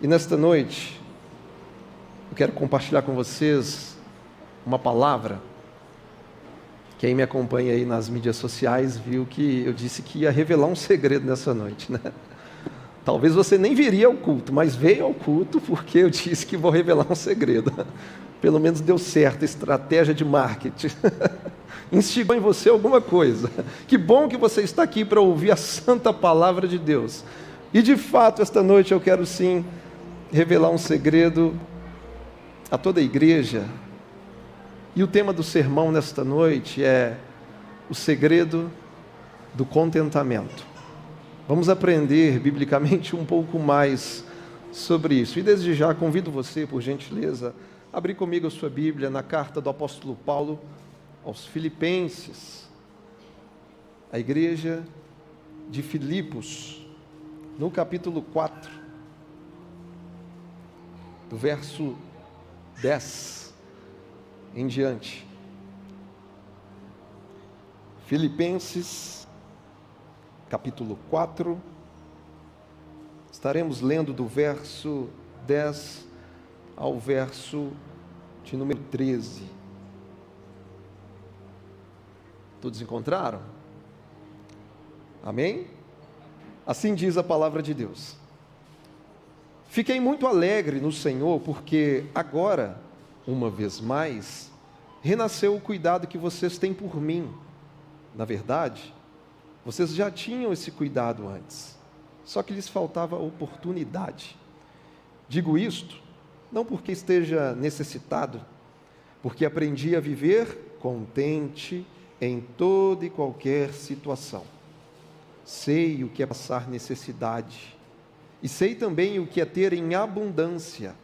E nesta noite, eu quero compartilhar com vocês uma palavra. Quem me acompanha aí nas mídias sociais viu que eu disse que ia revelar um segredo nessa noite, né? Talvez você nem viria ao culto, mas veio ao culto porque eu disse que vou revelar um segredo. Pelo menos deu certo, estratégia de marketing. Instigou em você alguma coisa. Que bom que você está aqui para ouvir a santa palavra de Deus. E de fato, esta noite eu quero sim revelar um segredo a toda a igreja. E o tema do sermão nesta noite é o segredo do contentamento. Vamos aprender biblicamente um pouco mais sobre isso. E desde já convido você, por gentileza, a abrir comigo a sua Bíblia na carta do apóstolo Paulo aos Filipenses, a igreja de Filipos, no capítulo 4, do verso 10 em diante. Filipenses, capítulo 4, estaremos lendo do verso 10 ao verso de número 13. Todos encontraram? Amém? Assim diz a palavra de Deus. Fiquei muito alegre no Senhor, porque agora, uma vez mais, renasceu o cuidado que vocês têm por mim. Na verdade, vocês já tinham esse cuidado antes, só que lhes faltava oportunidade. Digo isto, não porque esteja necessitado, porque aprendi a viver contente em toda e qualquer situação. Sei o que é passar necessidade, e sei também o que é ter em abundância.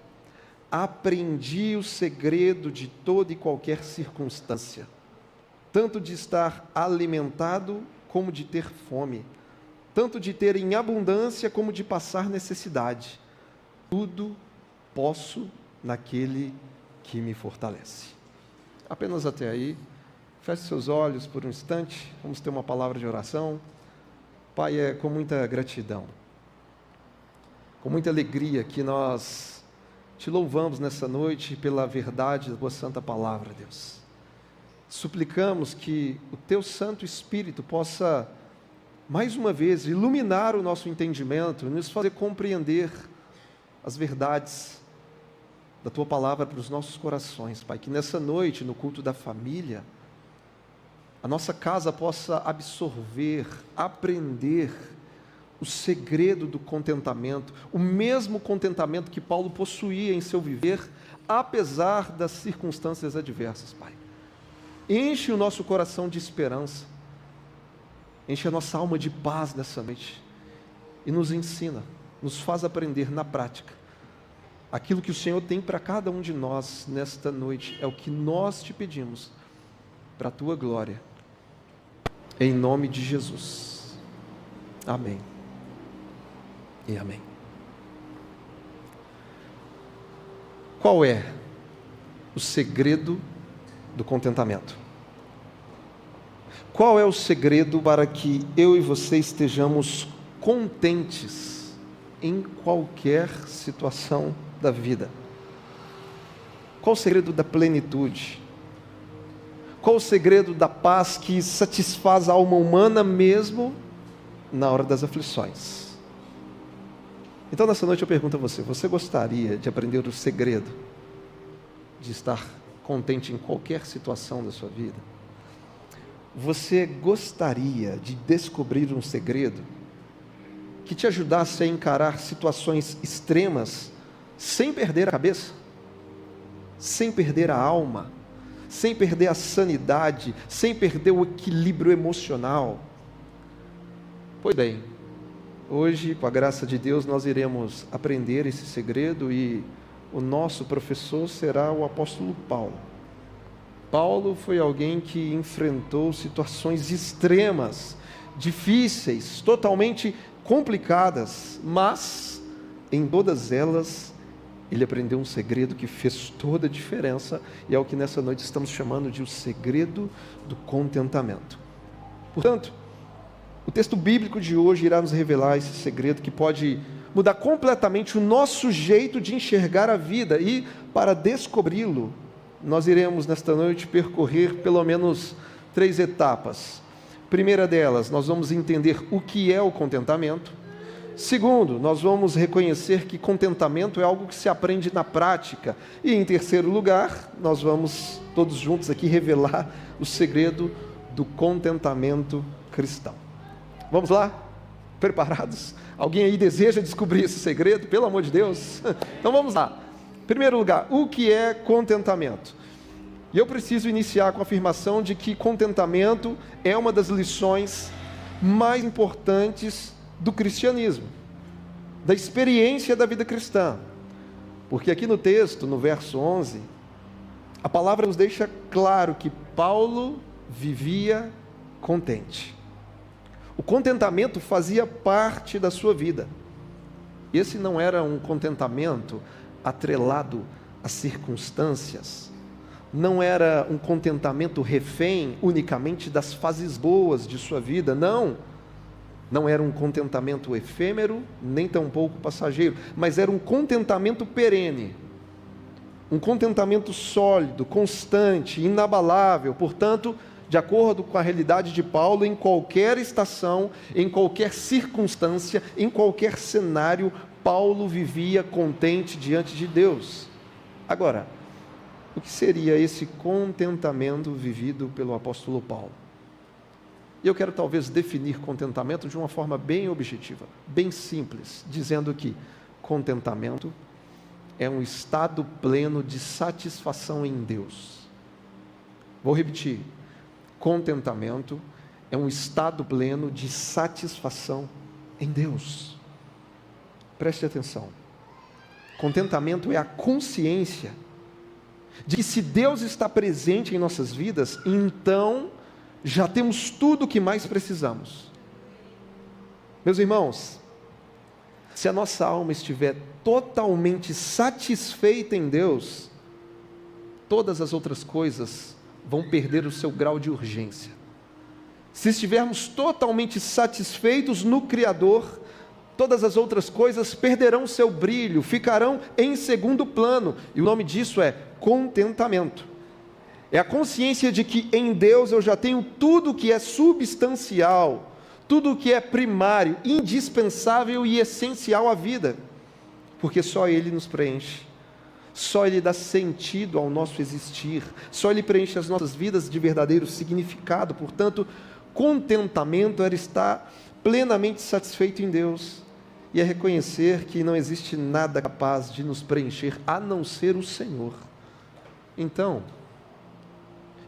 Aprendi o segredo de toda e qualquer circunstância, tanto de estar alimentado como de ter fome, tanto de ter em abundância como de passar necessidade. Tudo posso naquele que me fortalece. Apenas até aí. Feche seus olhos por um instante. Vamos ter uma palavra de oração. Pai, é com muita gratidão, com muita alegria que nós te louvamos nessa noite pela verdade da tua santa palavra, Deus. Suplicamos que o teu Santo Espírito possa, mais uma vez, iluminar o nosso entendimento, nos fazer compreender as verdades da tua palavra para os nossos corações, Pai. Que nessa noite, no culto da família, a nossa casa possa absorver, aprender o segredo do contentamento, o mesmo contentamento que Paulo possuía em seu viver, apesar das circunstâncias adversas, Pai. Enche o nosso coração de esperança, enche a nossa alma de paz nessa noite, e nos ensina, nos faz aprender na prática, aquilo que o Senhor tem para cada um de nós nesta noite. É o que nós te pedimos, para a tua glória, em nome de Jesus. Amém e amém. Qual é o segredo do contentamento? Qual é o segredo para que eu e você estejamos contentes em qualquer situação da vida? Qual o segredo da plenitude? Qual o segredo da paz que satisfaz a alma humana mesmo na hora das aflições? Então, nessa noite eu pergunto a você: você gostaria de aprender o segredo de estar contente em qualquer situação da sua vida? Você gostaria de descobrir um segredo que te ajudasse a encarar situações extremas sem perder a cabeça, sem perder a alma, sem perder a sanidade, sem perder o equilíbrio emocional? Pois bem, hoje, com a graça de Deus, nós iremos aprender esse segredo e o nosso professor será o apóstolo Paulo. Paulo foi alguém que enfrentou situações extremas, difíceis, totalmente complicadas, mas em todas elas ele aprendeu um segredo que fez toda a diferença, e é o que nessa noite estamos chamando de o segredo do contentamento. Portanto, o texto bíblico de hoje irá nos revelar esse segredo que pode mudar completamente o nosso jeito de enxergar a vida. E para descobri-lo, nós iremos nesta noite percorrer pelo menos 3 etapas. Primeira delas, nós vamos entender o que é o contentamento. Segundo, nós vamos reconhecer que contentamento é algo que se aprende na prática. E em terceiro lugar, nós vamos todos juntos aqui revelar o segredo do contentamento cristão. Vamos lá? Preparados? Alguém aí deseja descobrir esse segredo? Pelo amor de Deus! Então vamos lá. Em primeiro lugar, o que é contentamento? E eu preciso iniciar com a afirmação de que contentamento é uma das lições mais importantes do cristianismo, da experiência da vida cristã. Porque aqui no texto, no verso 11, a palavra nos deixa claro que Paulo vivia contente. O contentamento fazia parte da sua vida. Esse não era um contentamento atrelado às circunstâncias, não era um contentamento refém unicamente das fases boas de sua vida, não era um contentamento efêmero, nem tampouco passageiro, mas era um contentamento perene, um contentamento sólido, constante, inabalável. Portanto, de acordo com a realidade de Paulo, em qualquer estação, em qualquer circunstância, em qualquer cenário, Paulo vivia contente diante de Deus. Agora, o que seria esse contentamento vivido pelo apóstolo Paulo? E eu quero talvez definir contentamento de uma forma bem objetiva, bem simples, dizendo que contentamento é um estado pleno de satisfação em Deus. Vou repetir. Contentamento é um estado pleno de satisfação em Deus. Preste atenção. Contentamento é a consciência de que se Deus está presente em nossas vidas, então já temos tudo o que mais precisamos. Meus irmãos, se a nossa alma estiver totalmente satisfeita em Deus, todas as outras coisas vão perder o seu grau de urgência. Se estivermos totalmente satisfeitos no Criador, todas as outras coisas perderão seu brilho, ficarão em segundo plano, e o nome disso é contentamento. É a consciência de que em Deus eu já tenho tudo que é substancial, tudo que é primário, indispensável e essencial à vida, porque só Ele nos preenche. Só Ele dá sentido ao nosso existir, só Ele preenche as nossas vidas de verdadeiro significado. Portanto, contentamento era estar plenamente satisfeito em Deus, e é reconhecer que não existe nada capaz de nos preencher, a não ser o Senhor. Então,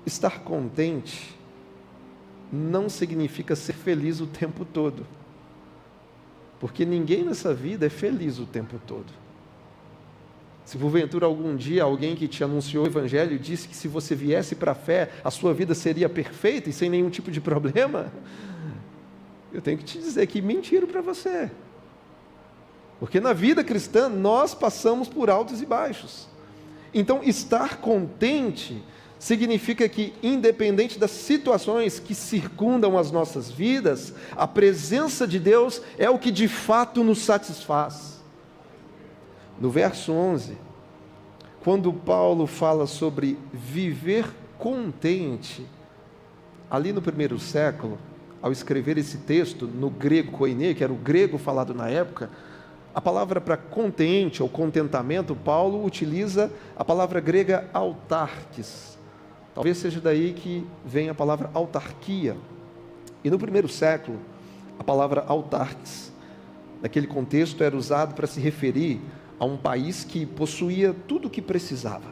estar contente não significa ser feliz o tempo todo, porque ninguém nessa vida é feliz o tempo todo. Se porventura algum dia alguém que te anunciou o Evangelho disse que se você viesse para a fé, a sua vida seria perfeita e sem nenhum tipo de problema, eu tenho que te dizer que mentiram para você. Porque na vida cristã nós passamos por altos e baixos. Então, estar contente significa que, independente das situações que circundam as nossas vidas, a presença de Deus é o que de fato nos satisfaz. No verso 11, quando Paulo fala sobre viver contente, ali no primeiro século, ao escrever esse texto no grego koine, que era o grego falado na época, a palavra para contente ou contentamento, Paulo utiliza a palavra grega autarques. Talvez seja daí que vem a palavra autarquia. E no primeiro século, a palavra autarques, naquele contexto, era usado para se referir a um país que possuía tudo o que precisava.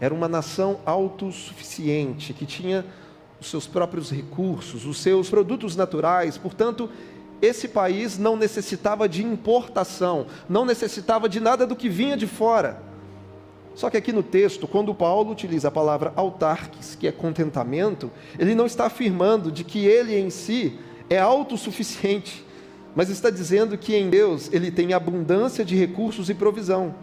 Era uma nação autossuficiente, que tinha os seus próprios recursos, os seus produtos naturais. Portanto, esse país não necessitava de importação, não necessitava de nada do que vinha de fora. Só que aqui no texto, quando Paulo utiliza a palavra autarques, que é contentamento, ele não está afirmando de que ele em si é autossuficiente, mas está dizendo que em Deus ele tem abundância de recursos e provisão.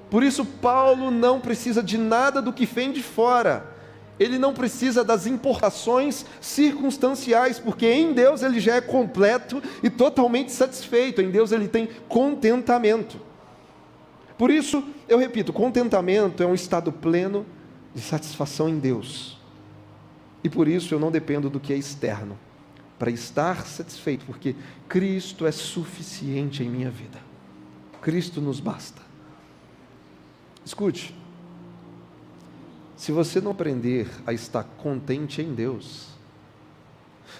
Por isso Paulo não precisa de nada do que vem de fora. Ele não precisa das importações circunstanciais, porque em Deus ele já é completo e totalmente satisfeito. Em Deus ele tem contentamento. Por isso, eu repito, contentamento é um estado pleno de satisfação em Deus. E por isso eu não dependo do que é externo para estar satisfeito, porque Cristo é suficiente em minha vida. Cristo nos basta. Escute, se você não aprender a estar contente em Deus,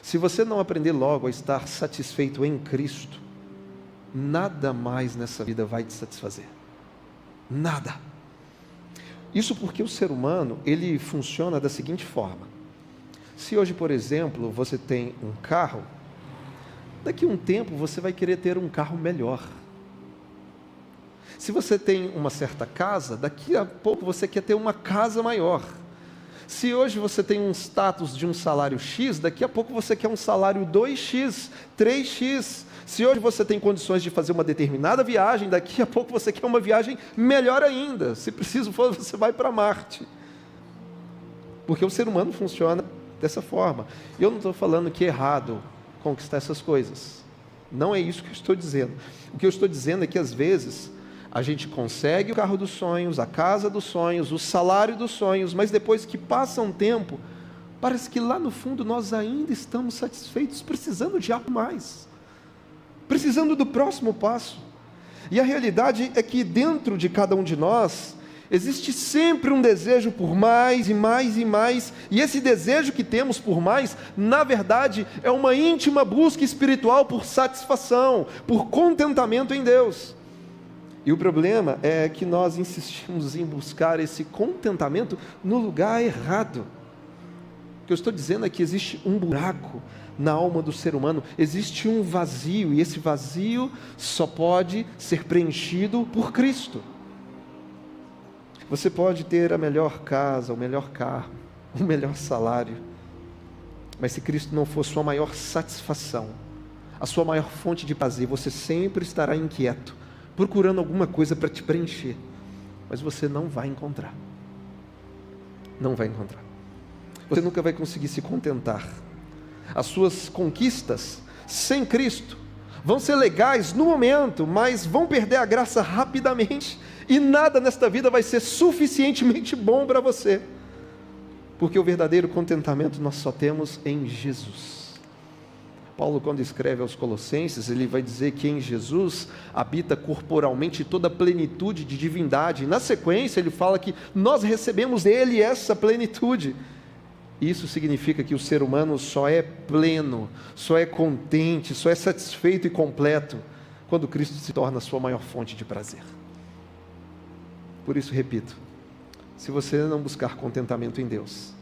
se você não aprender logo a estar satisfeito em Cristo, nada mais nessa vida vai te satisfazer. Nada. Isso porque o ser humano, ele funciona da seguinte forma. Se hoje, por exemplo, você tem um carro, daqui a um tempo você vai querer ter um carro melhor. Se você tem uma certa casa, daqui a pouco você quer ter uma casa maior. Se hoje você tem um status de um salário X, daqui a pouco você quer um salário 2X, 3X. Se hoje você tem condições de fazer uma determinada viagem, daqui a pouco você quer uma viagem melhor ainda. Se preciso for, você vai para Marte. Porque o ser humano funciona dessa forma. Eu não estou falando que é errado conquistar essas coisas. Não é isso que eu estou dizendo. O que eu estou dizendo é que às vezes a gente consegue o carro dos sonhos, a casa dos sonhos, o salário dos sonhos, mas depois que passa um tempo, parece que lá no fundo nós ainda estamos satisfeitos, precisando de algo mais, precisando do próximo passo. E a realidade é que dentro de cada um de nós, existe sempre um desejo por mais e mais e mais, e esse desejo que temos por mais, na verdade, é uma íntima busca espiritual por satisfação, por contentamento em Deus. E o problema é que nós insistimos em buscar esse contentamento no lugar errado. O que eu estou dizendo é que existe um buraco na alma do ser humano, existe um vazio, e esse vazio só pode ser preenchido por Cristo. Você pode ter a melhor casa, o melhor carro, o melhor salário, mas se Cristo não for sua maior satisfação, a sua maior fonte de prazer, você sempre estará inquieto, procurando alguma coisa para te preencher, mas você não vai encontrar. Não vai encontrar. Você nunca vai conseguir se contentar. As suas conquistas sem Cristo vão ser legais no momento, mas vão perder a graça rapidamente, e nada nesta vida vai ser suficientemente bom para você, porque o verdadeiro contentamento nós só temos em Jesus. Paulo, quando escreve aos Colossenses, ele vai dizer que em Jesus habita corporalmente toda a plenitude de divindade. E na sequência ele fala que nós recebemos dele essa plenitude. Isso significa que o ser humano só é pleno, só é contente, só é satisfeito e completo quando Cristo se torna a sua maior fonte de prazer. Por isso, repito, se você não buscar contentamento em Deus,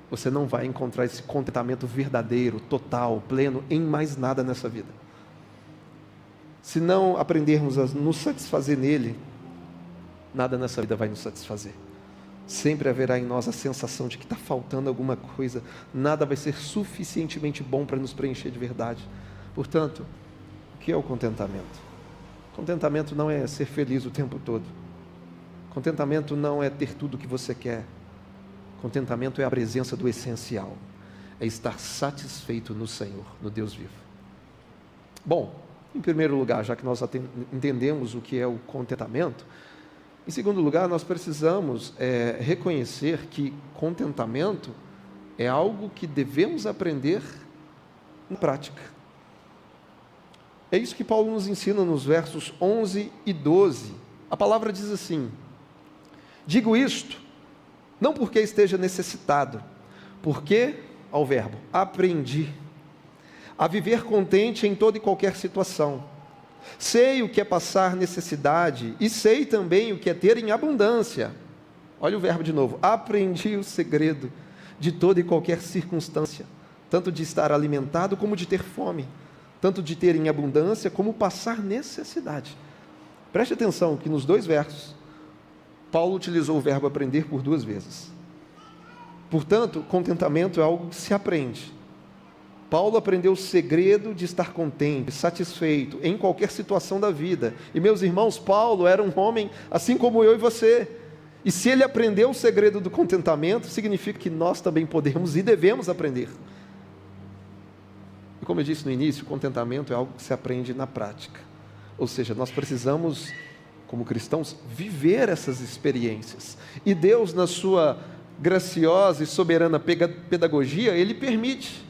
você não vai encontrar esse contentamento verdadeiro, total, pleno, em mais nada nessa vida. Se não aprendermos a nos satisfazer nele, nada nessa vida vai nos satisfazer. Sempre haverá em nós a sensação de que está faltando alguma coisa, nada vai ser suficientemente bom para nos preencher de verdade. Portanto, o que é o contentamento? Contentamento não é ser feliz o tempo todo. Contentamento não é ter tudo o que você quer. Contentamento é a presença do essencial, é estar satisfeito no Senhor, no Deus vivo. Bom, em primeiro lugar, já que nós entendemos o que é o contentamento, em segundo lugar, nós precisamos reconhecer que contentamento é algo que devemos aprender na prática. É isso que Paulo nos ensina nos versos 11 e 12. A palavra diz assim: digo isto, não porque esteja necessitado, porque, ao verbo, aprendi a viver contente em toda e qualquer situação. Sei o que é passar necessidade e sei também o que é ter em abundância. Olha o verbo de novo. Aprendi o segredo de toda e qualquer circunstância, tanto de estar alimentado como de ter fome, tanto de ter em abundância como passar necessidade. Preste atenção que nos dois versos, Paulo utilizou o verbo aprender por duas vezes. Portanto, contentamento é algo que se aprende. Paulo aprendeu o segredo de estar contente, satisfeito em qualquer situação da vida. E meus irmãos, Paulo era um homem assim como eu e você. E se ele aprendeu o segredo do contentamento, significa que nós também podemos e devemos aprender. E como eu disse no início, o contentamento é algo que se aprende na prática. Ou seja, nós precisamos, como cristãos, viver essas experiências. E Deus, na sua graciosa e soberana pedagogia, Ele permite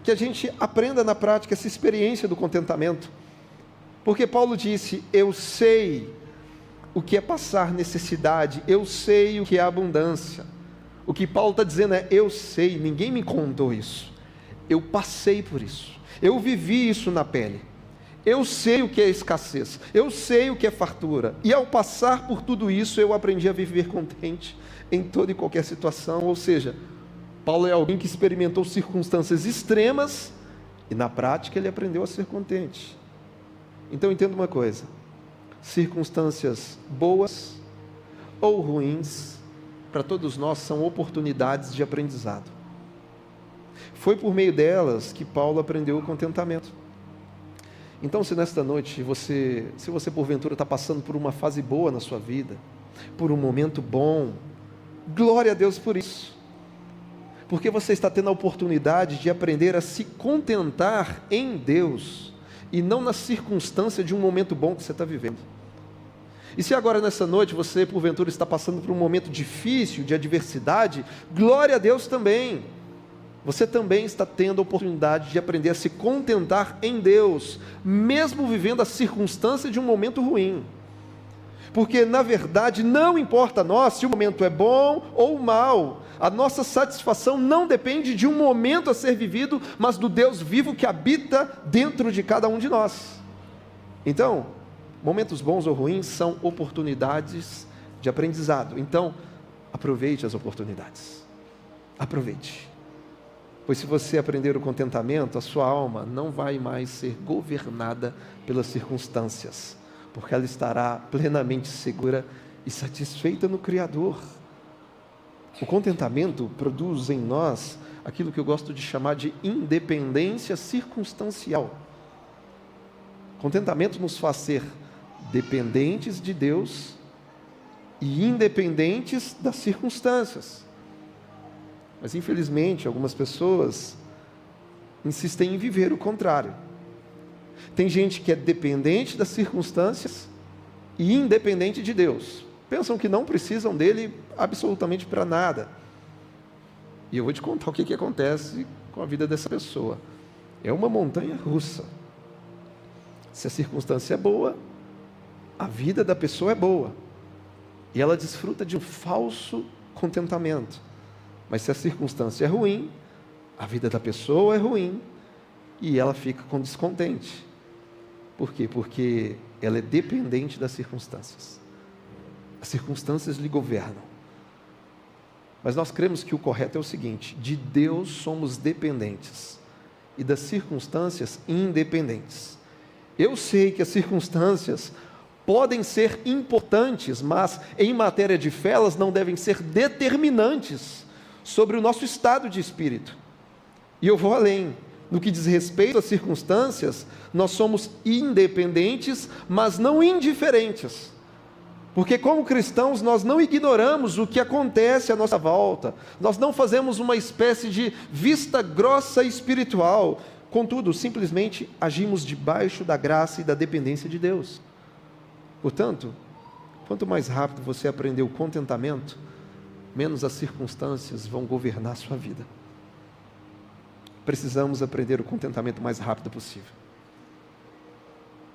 que a gente aprenda na prática essa experiência do contentamento. Porque Paulo disse: eu sei o que é passar necessidade, eu sei o que é abundância. O que Paulo está dizendo é: eu sei, ninguém me contou isso, eu passei por isso, eu vivi isso na pele, eu sei o que é escassez, eu sei o que é fartura, e ao passar por tudo isso, eu aprendi a viver contente em toda e qualquer situação. Ou seja, Paulo é alguém que experimentou circunstâncias extremas, e na prática ele aprendeu a ser contente. Então entenda uma coisa: circunstâncias boas ou ruins, para todos nós são oportunidades de aprendizado. Foi por meio delas que Paulo aprendeu o contentamento. Então, se nesta noite, se você porventura está passando por uma fase boa na sua vida, por um momento bom, glória a Deus por isso, porque você está tendo a oportunidade de aprender a se contentar em Deus, e não na circunstância de um momento bom que você está vivendo. E se agora nessa noite você porventura está passando por um momento difícil, de adversidade, glória a Deus também. Você também está tendo a oportunidade de aprender a se contentar em Deus, mesmo vivendo a circunstância de um momento ruim. Porque na verdade não importa a nós se o momento é bom ou mau. A nossa satisfação não depende de um momento a ser vivido, mas do Deus vivo que habita dentro de cada um de nós. Então, momentos bons ou ruins são oportunidades de aprendizado. Então, aproveite as oportunidades. Aproveite. Pois se você aprender o contentamento, a sua alma não vai mais ser governada pelas circunstâncias, porque ela estará plenamente segura e satisfeita no Criador. O contentamento produz em nós aquilo que eu gosto de chamar de independência circunstancial. Contentamento nos faz ser dependentes de Deus e independentes das circunstâncias. Mas infelizmente algumas pessoas insistem em viver o contrário. Tem gente que é dependente das circunstâncias e independente de Deus. Pensam que não precisam dele absolutamente para nada. E eu vou te contar o que acontece com a vida dessa pessoa. É uma montanha russa. Se a circunstância é boa, a vida da pessoa é boa. E ela desfruta de um falso contentamento. Mas se a circunstância é ruim, a vida da pessoa é ruim e ela fica com descontente. Por quê? Porque ela é dependente das circunstâncias. As circunstâncias lhe governam. Mas nós cremos que o correto é o seguinte: de Deus somos dependentes e das circunstâncias independentes. Eu sei que as circunstâncias podem ser importantes, mas em matéria de fé elas não devem ser determinantes sobre o nosso estado de espírito. E eu vou além. No que diz respeito às circunstâncias, nós somos independentes, mas não indiferentes. Porque como cristãos nós não ignoramos o que acontece à nossa volta, nós não fazemos uma espécie de vista grossa espiritual, contudo, simplesmente agimos debaixo da graça e da dependência de Deus. Portanto, quanto mais rápido você aprender o contentamento, menos as circunstâncias vão governar a sua vida. Precisamos aprender o contentamento o mais rápido possível,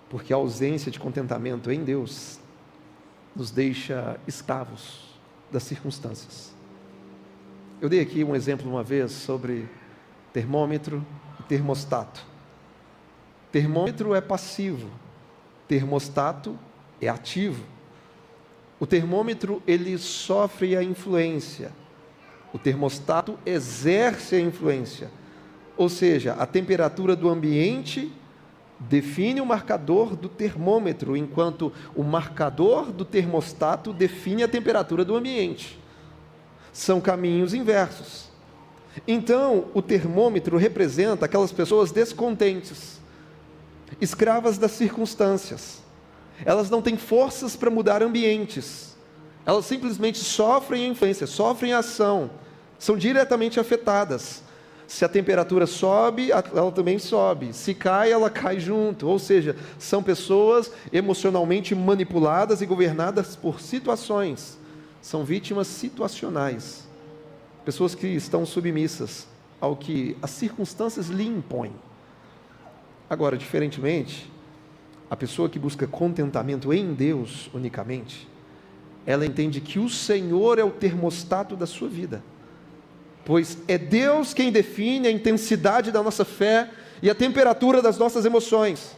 porque a ausência de contentamento em Deus nos deixa escravos das circunstâncias. Eu dei aqui um exemplo uma vez sobre termômetro e termostato. Termômetro é passivo, termostato é ativo. O termômetro, ele sofre a influência. O termostato exerce a influência. Ou seja, a temperatura do ambiente define o marcador do termômetro, enquanto o marcador do termostato define a temperatura do ambiente. São caminhos inversos. Então, o termômetro representa aquelas pessoas descontentes, escravas das circunstâncias. Elas não têm forças para mudar ambientes. Elas simplesmente sofrem a influência, sofrem a ação, são diretamente afetadas. Se a temperatura sobe, ela também sobe. Se cai, ela cai junto. Ou seja, são pessoas emocionalmente manipuladas e governadas por situações. São vítimas situacionais. Pessoas que estão submissas ao que as circunstâncias lhe impõem. Agora, diferentemente, a pessoa que busca contentamento em Deus unicamente, ela entende que o Senhor é o termostato da sua vida, pois é Deus quem define a intensidade da nossa fé e a temperatura das nossas emoções.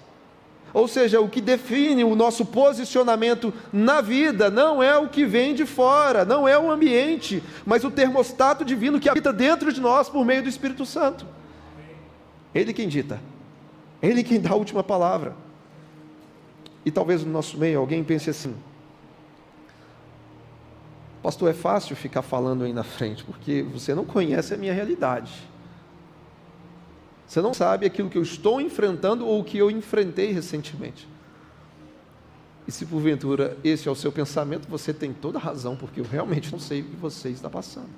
Ou seja, o que define o nosso posicionamento na vida não é o que vem de fora, não é o ambiente, mas o termostato divino que habita dentro de nós por meio do Espírito Santo. Ele quem dita, Ele quem dá a última palavra. E talvez no nosso meio alguém pense assim: pastor, é fácil ficar falando aí na frente, porque você não conhece a minha realidade. Você não sabe aquilo que eu estou enfrentando ou o que eu enfrentei recentemente. E se porventura esse é o seu pensamento, você tem toda a razão, porque eu realmente não sei o que você está passando.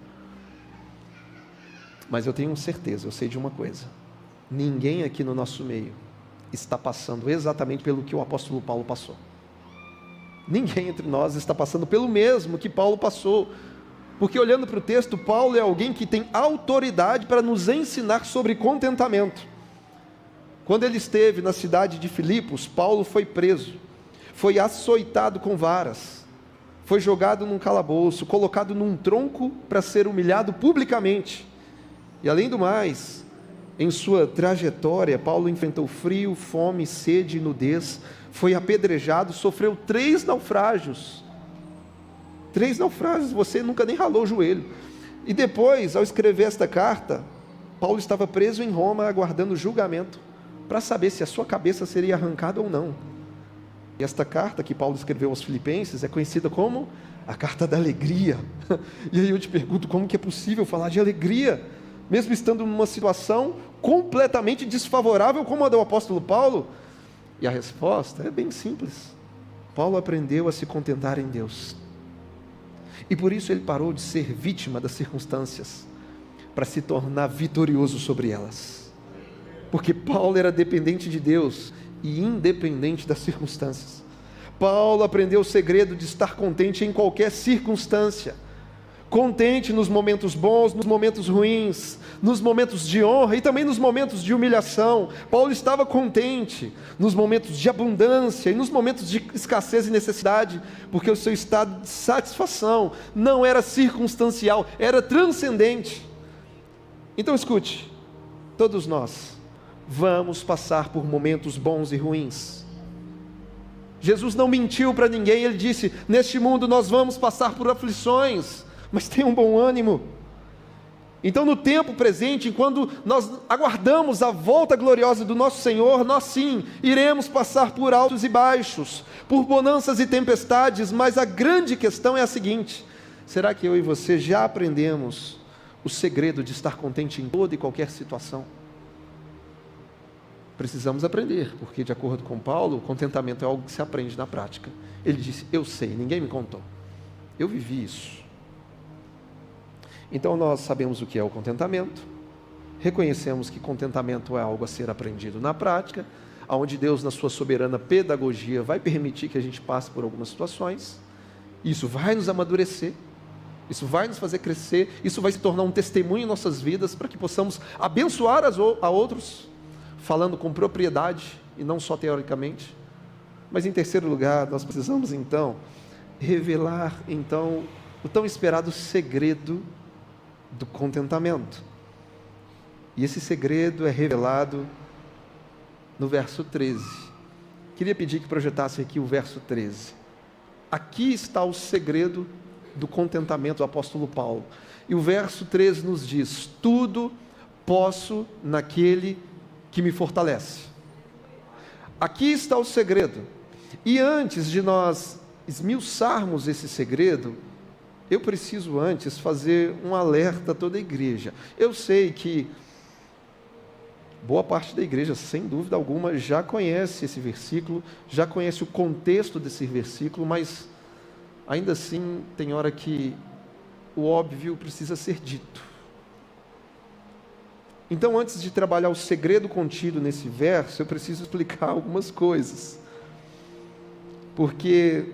Mas eu tenho certeza, eu sei de uma coisa: ninguém aqui no nosso meio está passando exatamente pelo que o apóstolo Paulo passou. Ninguém entre nós está passando pelo mesmo que Paulo passou, porque olhando para o texto, Paulo é alguém que tem autoridade para nos ensinar sobre contentamento. Quando ele esteve na cidade de Filipos, Paulo foi preso, foi açoitado com varas, foi jogado num calabouço, colocado num tronco para ser humilhado publicamente. E além do mais, em sua trajetória, Paulo enfrentou frio, fome, sede e nudez, foi apedrejado, sofreu 3 naufrágios. 3 naufrágios, você nunca nem ralou o joelho. E depois, ao escrever esta carta, Paulo estava preso em Roma, aguardando julgamento, para saber se a sua cabeça seria arrancada ou não. E esta carta que Paulo escreveu aos Filipenses é conhecida como a carta da alegria. E aí eu te pergunto, como que é possível falar de alegria, mesmo estando numa situação completamente desfavorável como a do apóstolo Paulo? E a resposta é bem simples: Paulo aprendeu a se contentar em Deus, e por isso ele parou de ser vítima das circunstâncias, para se tornar vitorioso sobre elas, porque Paulo era dependente de Deus e independente das circunstâncias. Paulo aprendeu o segredo de estar contente em qualquer circunstância, contente nos momentos bons, nos momentos ruins, nos momentos de honra e também nos momentos de humilhação. Paulo estava contente nos momentos de abundância e nos momentos de escassez e necessidade, porque o seu estado de satisfação não era circunstancial, era transcendente. Então escute, todos nós vamos passar por momentos bons e ruins. Jesus não mentiu para ninguém, ele disse: neste mundo nós vamos passar por aflições, mas tenha um bom ânimo. Então, no tempo presente, quando nós aguardamos a volta gloriosa do nosso Senhor, nós sim, iremos passar por altos e baixos, por bonanças e tempestades, mas a grande questão é a seguinte: será que eu e você já aprendemos o segredo de estar contente em toda e qualquer situação? Precisamos aprender, porque de acordo com Paulo, o contentamento é algo que se aprende na prática. Ele disse: eu sei, ninguém me contou, eu vivi isso. Então nós sabemos o que é o contentamento, reconhecemos que contentamento é algo a ser aprendido na prática, onde Deus, na sua soberana pedagogia, vai permitir que a gente passe por algumas situações. Isso vai nos amadurecer, isso vai nos fazer crescer, isso vai se tornar um testemunho em nossas vidas, para que possamos abençoar a outros, falando com propriedade e não só teoricamente. Mas em terceiro lugar, nós precisamos então revelar o tão esperado segredo do contentamento. E esse segredo é revelado no verso 13. Queria pedir que projetasse aqui o verso 13. Aqui está o segredo do contentamento do apóstolo Paulo. E o verso 13 nos diz: tudo posso naquele que me fortalece. Aqui está o segredo. E antes de nós esmiuçarmos esse segredo, eu preciso antes fazer um alerta a toda a igreja. Eu sei que boa parte da igreja, sem dúvida alguma, já conhece esse versículo, já conhece o contexto desse versículo, mas ainda assim tem hora que o óbvio precisa ser dito. Então, antes de trabalhar o segredo contido nesse verso, eu preciso explicar algumas coisas. Porque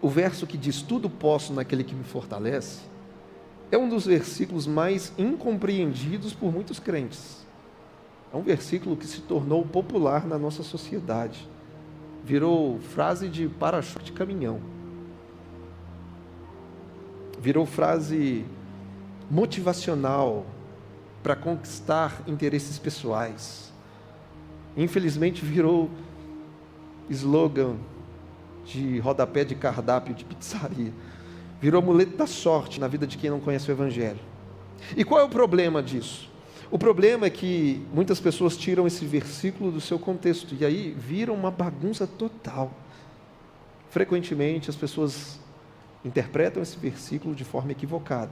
o verso que diz, tudo posso naquele que me fortalece, é um dos versículos mais incompreendidos por muitos crentes. É um versículo que se tornou popular na nossa sociedade. Virou frase de para-choque de caminhão. Virou frase motivacional para conquistar interesses pessoais. Infelizmente virou slogan de rodapé de cardápio de pizzaria. Virou amuleto da sorte na vida de quem não conhece o Evangelho. E qual é o problema disso? O problema é que muitas pessoas tiram esse versículo do seu contexto e aí viram uma bagunça total. Frequentemente as pessoas interpretam esse versículo de forma equivocada.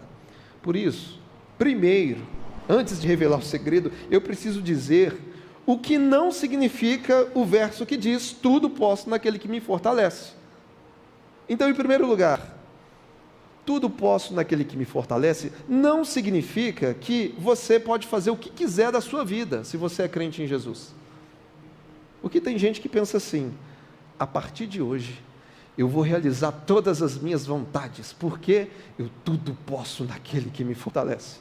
Por isso, primeiro, antes de revelar o segredo, eu preciso dizer o que não significa o verso que diz, tudo posso naquele que me fortalece. Então, em primeiro lugar, tudo posso naquele que me fortalece, não significa que você pode fazer o que quiser da sua vida, se você é crente em Jesus. Porque tem gente que pensa assim, a partir de hoje, eu vou realizar todas as minhas vontades, porque eu tudo posso naquele que me fortalece.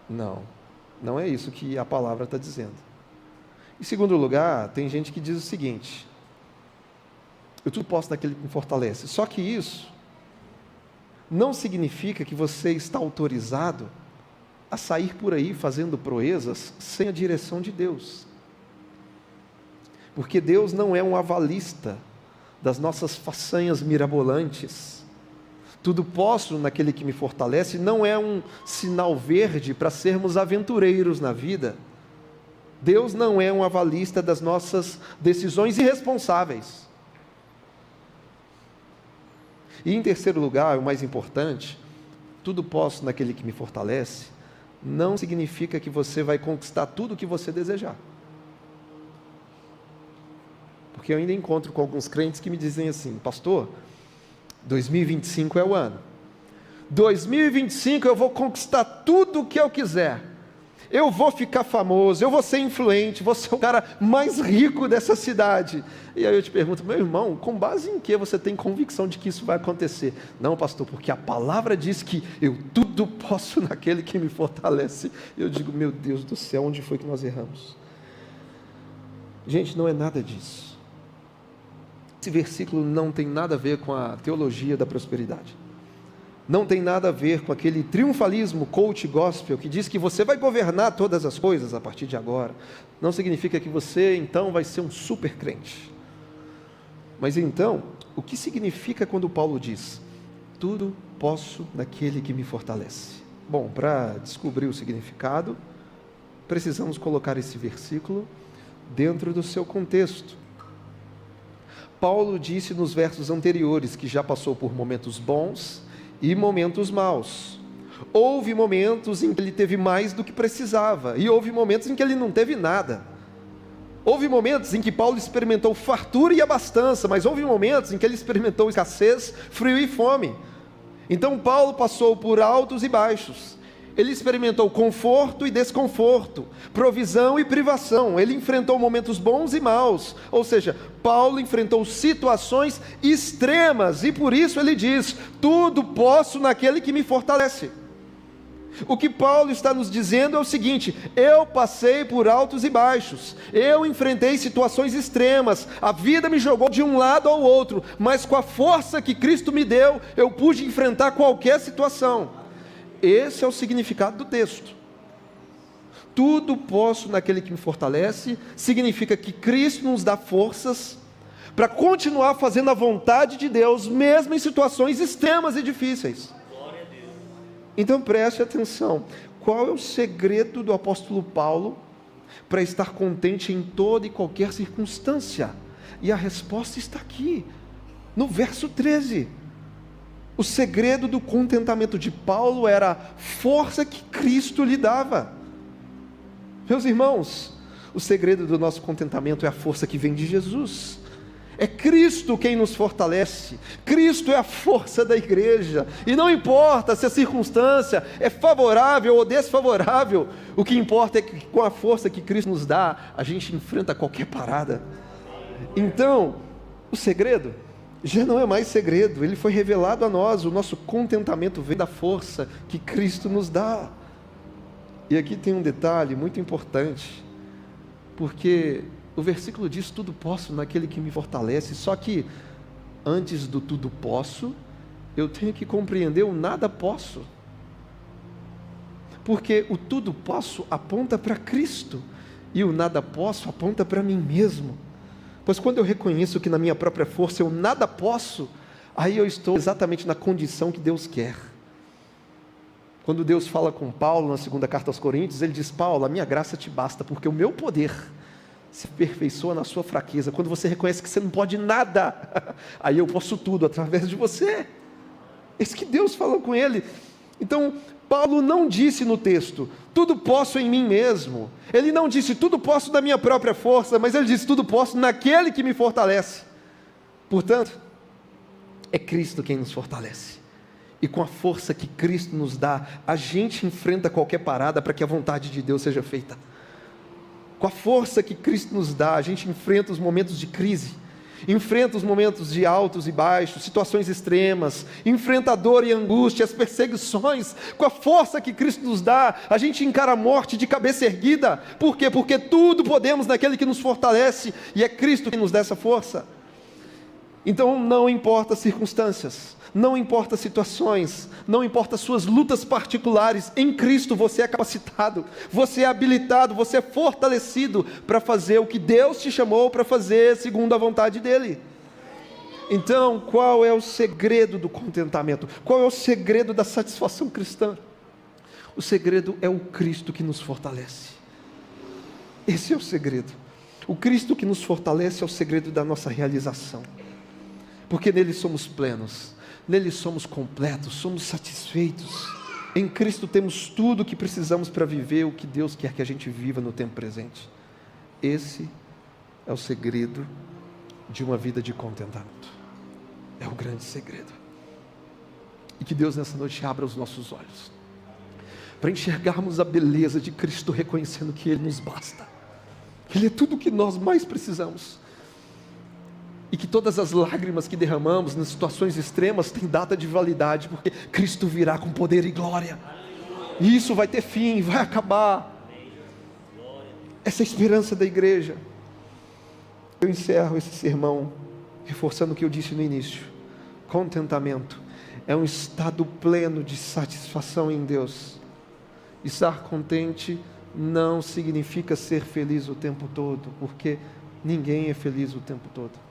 Não é isso que a palavra está dizendo. Em segundo lugar, tem gente que diz o seguinte, eu tudo posso naquele que me fortalece, só que isso não significa que você está autorizado a sair por aí fazendo proezas sem a direção de Deus. Porque Deus não é um avalista das nossas façanhas mirabolantes. Tudo posso naquele que me fortalece não é um sinal verde para sermos aventureiros na vida. Deus não é um avalista das nossas decisões irresponsáveis. E em terceiro lugar, o mais importante, tudo posso naquele que me fortalece, não significa que você vai conquistar tudo o que você desejar. Porque eu ainda encontro com alguns crentes que me dizem assim, pastor, 2025 é o ano. 2025 eu vou conquistar tudo o que eu quiser. Eu vou ficar famoso, eu vou ser influente, vou ser o cara mais rico dessa cidade. E aí eu te pergunto, meu irmão, com base em que você tem convicção de que isso vai acontecer? Não, pastor, porque a palavra diz que eu tudo posso naquele que me fortalece. Eu digo, meu Deus do céu, onde foi que nós erramos? Gente, não é nada disso. Esse versículo não tem nada a ver com a teologia da prosperidade. Não tem nada a ver com aquele triunfalismo coach gospel que diz que você vai governar todas as coisas a partir de agora. Não significa que você então vai ser um super crente. Mas então, o que significa quando Paulo diz, tudo posso naquele que me fortalece? Bom, para descobrir o significado, precisamos colocar esse versículo dentro do seu contexto. Paulo disse nos versos anteriores que já passou por momentos bons e momentos maus. Houve momentos em que ele teve mais do que precisava, e houve momentos em que ele não teve nada. Houve momentos em que Paulo experimentou fartura e abastança, mas houve momentos em que ele experimentou escassez, frio e fome. Então Paulo passou por altos e baixos. Ele experimentou conforto e desconforto, provisão e privação. Ele enfrentou momentos bons e maus. Ou seja, Paulo enfrentou situações extremas e por isso ele diz, tudo posso naquele que me fortalece. O que Paulo está nos dizendo é o seguinte, eu passei por altos e baixos, eu enfrentei situações extremas, a vida me jogou de um lado ao outro, mas com a força que Cristo me deu, eu pude enfrentar qualquer situação. Esse é o significado do texto. Tudo posso naquele que me fortalece, significa que Cristo nos dá forças para continuar fazendo a vontade de Deus, mesmo em situações extremas e difíceis. Glória a Deus. Então preste atenção, qual é o segredo do apóstolo Paulo para estar contente em toda e qualquer circunstância? E a resposta está aqui, no verso 13. O segredo do contentamento de Paulo era a força que Cristo lhe dava. Meus irmãos, o segredo do nosso contentamento é a força que vem de Jesus. É Cristo quem nos fortalece. Cristo é a força da igreja. E não importa se a circunstância é favorável ou desfavorável, o que importa é que com a força que Cristo nos dá, a gente enfrenta qualquer parada. Então, o segredo já não é mais segredo, ele foi revelado a nós. O nosso contentamento vem da força que Cristo nos dá. E aqui tem um detalhe muito importante, porque o versículo diz: tudo posso naquele que me fortalece. Só que antes do tudo posso, eu tenho que compreender o nada posso, porque o tudo posso aponta para Cristo e o nada posso aponta para mim mesmo. Pois quando eu reconheço que na minha própria força eu nada posso, aí eu estou exatamente na condição que Deus quer. Quando Deus fala com Paulo na segunda carta aos Coríntios, ele diz: Paulo, a minha graça te basta, porque o meu poder se aperfeiçoa na sua fraqueza. Quando você reconhece que você não pode nada, aí eu posso tudo através de você. Isso que Deus falou com ele. Então, Paulo não disse no texto: tudo posso em mim mesmo. Ele não disse: tudo posso na minha própria força, mas ele disse: tudo posso naquele que me fortalece. Portanto, é Cristo quem nos fortalece. E com a força que Cristo nos dá, a gente enfrenta qualquer parada para que a vontade de Deus seja feita. Com a força que Cristo nos dá, a gente enfrenta os momentos de crise, enfrenta os momentos de altos e baixos, situações extremas, enfrenta a dor e a angústia, as perseguições. Com a força que Cristo nos dá, a gente encara a morte de cabeça erguida. Por quê? Porque tudo podemos naquele que nos fortalece, e é Cristo que nos dá essa força. Então não importa as circunstâncias, não importa as situações, não importa as suas lutas particulares, em Cristo você é capacitado, você é habilitado, você é fortalecido para fazer o que Deus te chamou para fazer segundo a vontade dEle. Então, qual é o segredo do contentamento? Qual é o segredo da satisfação cristã? O segredo é o Cristo que nos fortalece. Esse é o segredo. O Cristo que nos fortalece é o segredo da nossa realização. Porque nele somos plenos, nele somos completos, somos satisfeitos. Em Cristo temos tudo o que precisamos para viver o que Deus quer que a gente viva no tempo presente. Esse é o segredo de uma vida de contentamento. É o grande segredo. E que Deus nessa noite abra os nossos olhos, para enxergarmos a beleza de Cristo, reconhecendo que Ele nos basta. Ele é tudo o que nós mais precisamos. E que todas as lágrimas que derramamos nas situações extremas têm data de validade, porque Cristo virá com poder e glória. E isso vai ter fim, vai acabar. Essa é a esperança da igreja. Eu encerro esse sermão reforçando o que eu disse no início. Contentamento é um estado pleno de satisfação em Deus. Estar contente não significa ser feliz o tempo todo, porque ninguém é feliz o tempo todo.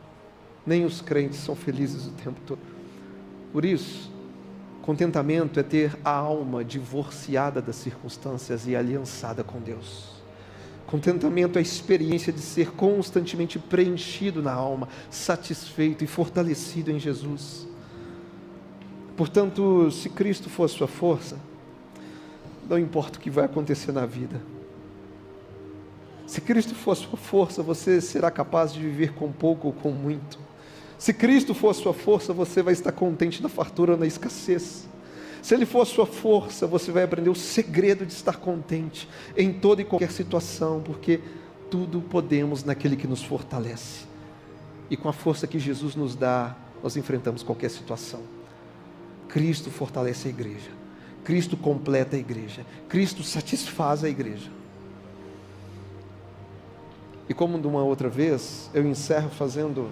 Nem os crentes são felizes o tempo todo. Por isso, contentamento é ter a alma divorciada das circunstâncias e aliançada com Deus. Contentamento é a experiência de ser constantemente preenchido na alma, satisfeito e fortalecido em Jesus. Portanto, se Cristo for a sua força, não importa o que vai acontecer na vida. Se Cristo for a sua força, você será capaz de viver com pouco ou com muito. Se Cristo for a sua força, você vai estar contente na fartura ou na escassez. Se Ele for a sua força, você vai aprender o segredo de estar contente em toda e qualquer situação, porque tudo podemos naquele que nos fortalece. E com a força que Jesus nos dá, nós enfrentamos qualquer situação. Cristo fortalece a igreja. Cristo completa a igreja. Cristo satisfaz a igreja. E como de uma outra vez, eu encerro fazendo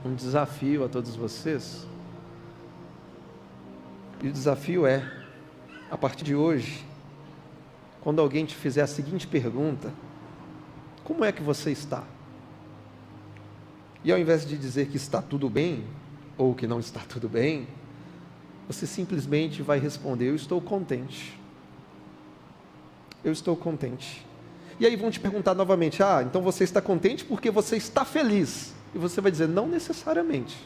um desafio a todos vocês. E o desafio é, a partir de hoje, quando alguém te fizer a seguinte pergunta: como é que você está? E ao invés de dizer que está tudo bem, ou que não está tudo bem, você simplesmente vai responder: eu estou contente. Eu estou contente. E aí vão te perguntar novamente: então você está contente porque você está feliz? E você vai dizer: não necessariamente.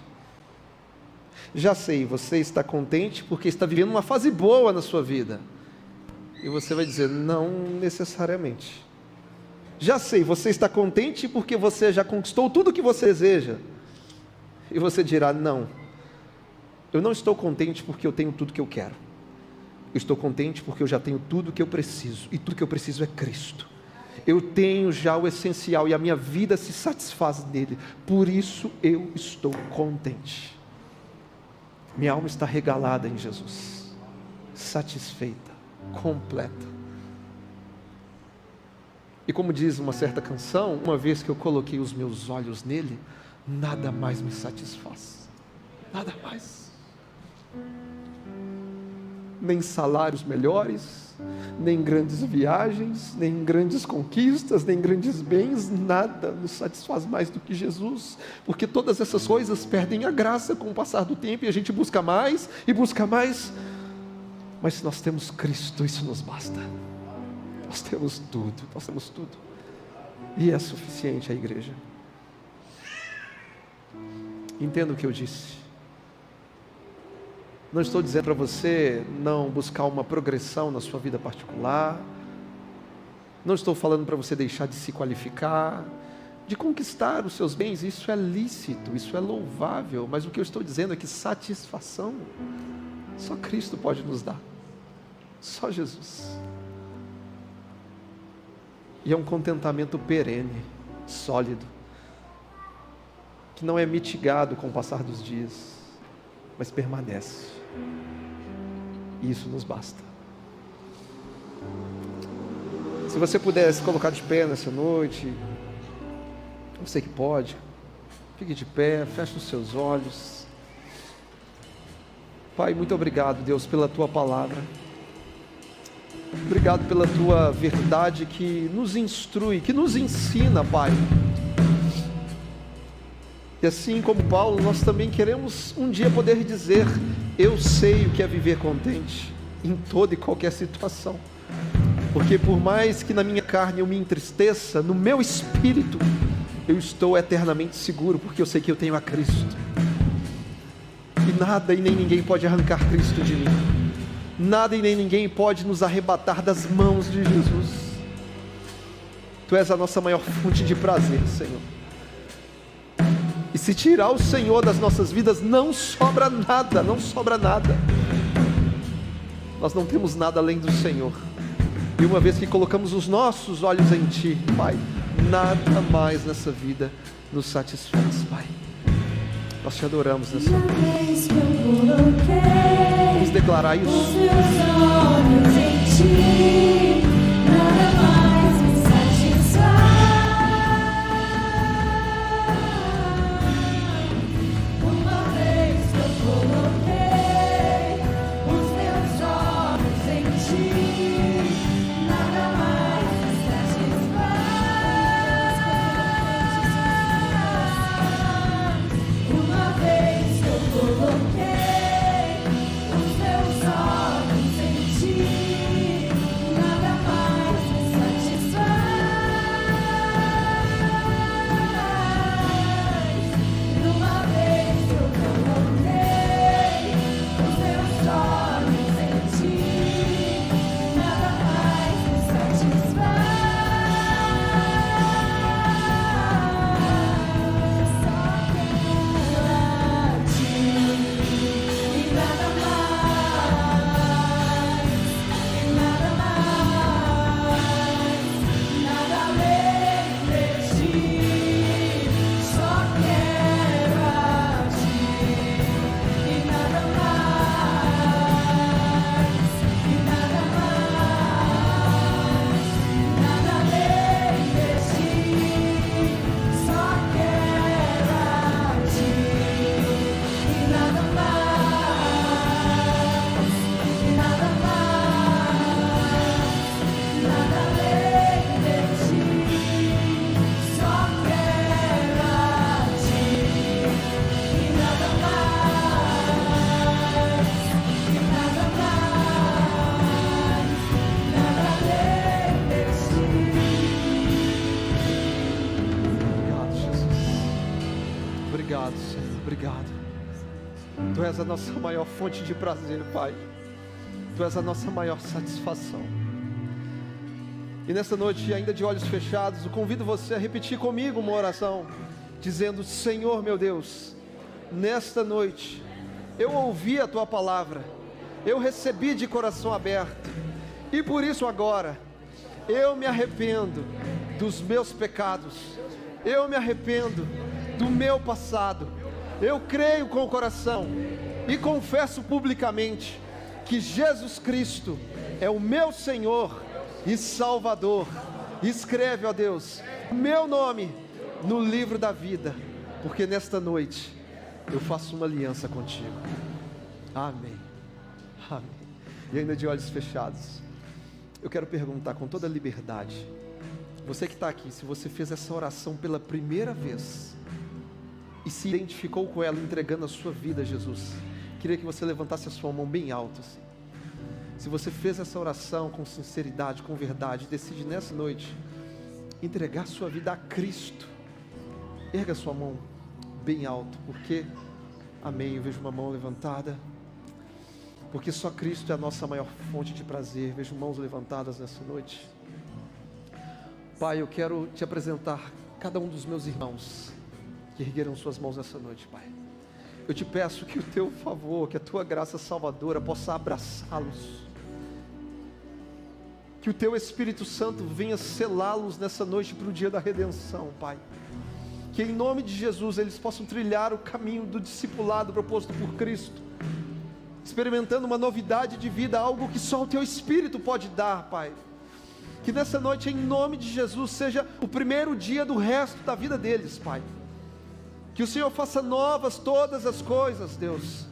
Já sei, você está contente porque está vivendo uma fase boa na sua vida. E você vai dizer: não necessariamente. Já sei, você está contente porque você já conquistou tudo o que você deseja. E você dirá: não, eu não estou contente porque eu tenho tudo que eu quero. Eu estou contente porque eu já tenho tudo que eu preciso. E tudo que eu preciso é Cristo. Eu tenho já o essencial e a minha vida se satisfaz nele. Por isso eu estou contente. Minha alma está regalada em Jesus, satisfeita, completa. E como diz uma certa canção, uma vez que eu coloquei os meus olhos nele, nada mais me satisfaz. Nada mais. Nem salários melhores, nem grandes viagens, nem grandes conquistas, nem grandes bens, nada nos satisfaz mais do que Jesus, porque todas essas coisas perdem a graça com o passar do tempo, e a gente busca mais, e busca mais, mas se nós temos Cristo, isso nos basta. Nós temos tudo, e é suficiente a igreja. Entenda o que eu disse. Não estou dizendo para você não buscar uma progressão na sua vida particular. Não estou falando para você deixar de se qualificar, de conquistar os seus bens. Isso é lícito, isso é louvável. Mas o que eu estou dizendo é que satisfação só Cristo pode nos dar. Só Jesus. E é um contentamento perene, sólido, que não é mitigado com o passar dos dias, mas permanece. E isso nos basta. Se você pudesse colocar de pé nessa noite, você que pode, fique de pé, feche os seus olhos. Pai, muito obrigado, Deus, pela Tua palavra. Obrigado pela Tua verdade que nos instrui, que nos ensina, Pai. E assim como Paulo, nós também queremos um dia poder dizer: eu sei o que é viver contente, em toda e qualquer situação. Porque por mais que na minha carne eu me entristeça, no meu espírito eu estou eternamente seguro, porque eu sei que eu tenho a Cristo. E nada e nem ninguém pode arrancar Cristo de mim. Nada e nem ninguém pode nos arrebatar das mãos de Jesus. Tu és a nossa maior fonte de prazer, Senhor. E se tirar o Senhor das nossas vidas, não sobra nada, não sobra nada. Nós não temos nada além do Senhor. E uma vez que colocamos os nossos olhos em Ti, Pai, nada mais nessa vida nos satisfaz, Pai. Nós Te adoramos nessa noite. Vamos declarar isso. Os meus olhos em Ti, nada mais me satisfaz. Uma vez que eu coloquei os meus olhos em Ti, nada mais me satisfaz. Uma vez que eu coloquei os meus olhos em Ti, nada mais me satisfaz. Uma vez que eu coloquei os meus olhos em Ti, nada mais me satisfaz. Só quero a Ti e nada mais, nada além de Ti. Só quero a Ti e nada além de Ti. Só quero a Ti e nada além de Ti. Só quero a Ti e nada além de Ti. Obrigado, Jesus. Obrigado, Senhor. Obrigado. Tu és a nossa maior fonte de prazer, Pai. Tu és a nossa maior satisfação. E nessa noite, ainda de olhos fechados, eu convido você a repetir comigo uma oração, dizendo: Senhor meu Deus, nesta noite, eu ouvi a Tua palavra, eu recebi de coração aberto, e por isso agora, eu me arrependo dos meus pecados, eu me arrependo do meu passado, eu creio com o coração e confesso publicamente que Jesus Cristo é o meu Senhor e Salvador. Escreve, ó Deus, o meu nome no livro da vida, porque nesta noite eu faço uma aliança contigo. Amém. Amém. E ainda de olhos fechados, eu quero perguntar com toda liberdade, você que está aqui, se você fez essa oração pela primeira vez e se identificou com ela, entregando a sua vida a Jesus, queria que você levantasse a sua mão bem alto assim. Se você fez essa oração com sinceridade, com verdade, decide nessa noite entregar sua vida a Cristo, erga sua mão bem alto, porque, amém, eu vejo uma mão levantada, porque só Cristo é a nossa maior fonte de prazer. Vejo mãos levantadas nessa noite. Pai, eu quero te apresentar cada um dos meus irmãos que ergueram suas mãos nessa noite, Pai. Eu te peço que o teu favor, que a tua graça salvadora possa abraçá-los, que o teu Espírito Santo venha selá-los nessa noite para o dia da redenção, Pai. Que em nome de Jesus eles possam trilhar o caminho do discipulado proposto por Cristo, experimentando uma novidade de vida, algo que só o teu Espírito pode dar, Pai. Que nessa noite, em nome de Jesus, seja o primeiro dia do resto da vida deles, Pai. Que o Senhor faça novas todas as coisas, Deus,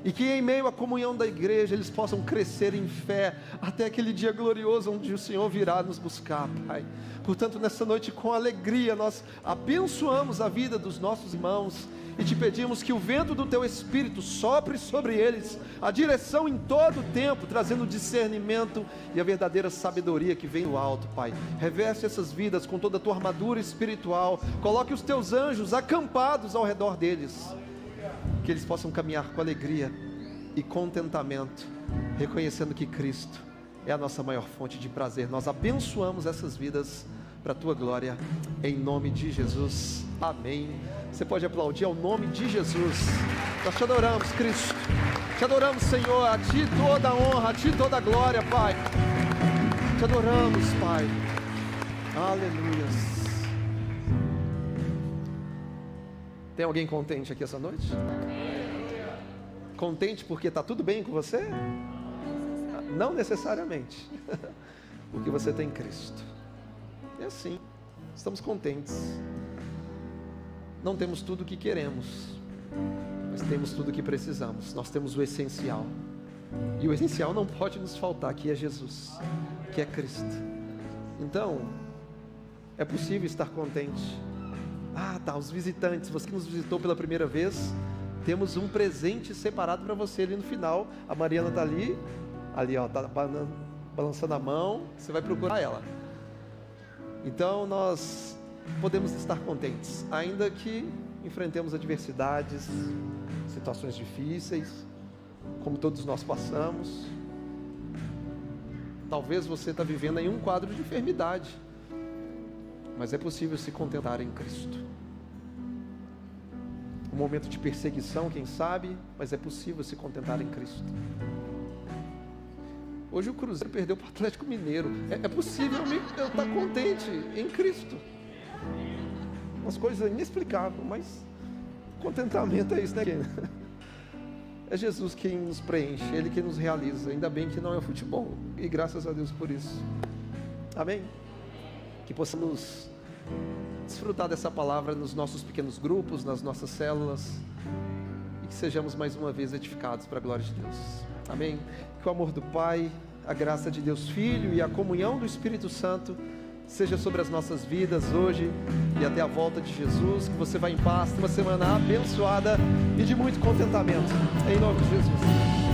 e que em meio à comunhão da igreja eles possam crescer em fé até aquele dia glorioso onde o Senhor virá nos buscar, Pai. Portanto, nessa noite, com alegria, nós abençoamos a vida dos nossos irmãos e te pedimos que o vento do teu Espírito sopre sobre eles, a direção em todo o tempo, trazendo discernimento e a verdadeira sabedoria que vem do alto, Pai. Reveste essas vidas com toda a tua armadura espiritual, coloque os teus anjos acampados ao redor deles, que eles possam caminhar com alegria e contentamento, reconhecendo que Cristo é a nossa maior fonte de prazer. Nós abençoamos essas vidas para a tua glória, em nome de Jesus, amém. Você pode aplaudir ao nome de Jesus. Nós te adoramos, Cristo, te adoramos, Senhor, a ti toda a honra, a ti toda a glória, Pai. Te adoramos, Pai. Aleluias. Tem alguém contente aqui essa noite? Contente porque está tudo bem com você? Não necessariamente, porque você tem Cristo. É assim, estamos contentes. Não temos tudo o que queremos, mas temos tudo o que precisamos. Nós temos o essencial, e o essencial não pode nos faltar, que é Jesus, que é Cristo. Então, é possível estar contente. Os visitantes, você que nos visitou pela primeira vez, temos um presente separado para você ali no final. A Mariana está ali ó, está balançando a mão, você vai procurar ela. Então nós podemos estar contentes, ainda que enfrentemos adversidades, situações difíceis, como todos nós passamos. Talvez você está vivendo em um quadro de enfermidade, mas é possível se contentar em Cristo. Um momento de perseguição, quem sabe, mas é possível se contentar em Cristo. Hoje o Cruzeiro perdeu para o Atlético Mineiro. É possível eu estar contente em Cristo. Umas coisas inexplicáveis, mas contentamento é isso, né? É Jesus quem nos preenche, Ele quem nos realiza. Ainda bem que não é o futebol, e graças a Deus por isso. Amém? Que possamos desfrutar dessa palavra nos nossos pequenos grupos, nas nossas células, e que sejamos mais uma vez edificados para a glória de Deus. Amém? Que o amor do Pai, a graça de Deus Filho e a comunhão do Espírito Santo seja sobre as nossas vidas hoje e até a volta de Jesus. Que você vá em paz, uma semana abençoada e de muito contentamento, em nome de Jesus.